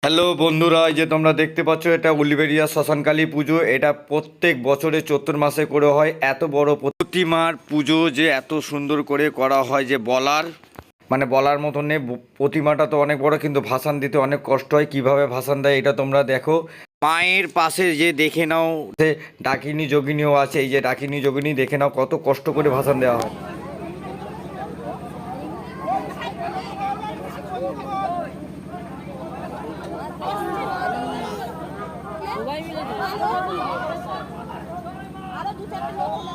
Hello বন্ধুরা, এই যে তোমরা দেখতে পাচ্ছ এটা উলুবেড়িয়া শ্মশানকালী পুজো। এটা প্রত্যেক বছরে চৈত্র মাসে করে হয়। এত বড় প্রতিমার পুজো যে এত সুন্দর করে করা হয় যে বলার মতন নেই। প্রতিমাটা তো অনেক বড়, কিন্তু ভাসান দিতে অনেক কষ্ট হয়। কিভাবে ভাসান দেয় এটা তোমরা দেখো। মায়ের পাশে যে দেখে নাও, সে ডাকিনী যোগিনীও আছে। এই যে ডাকিনী যোগিনী দেখে নাও, কত কষ্ট করে ভাসান দেওয়া হয়। সবাই মিলে আরো দু চারটে লোক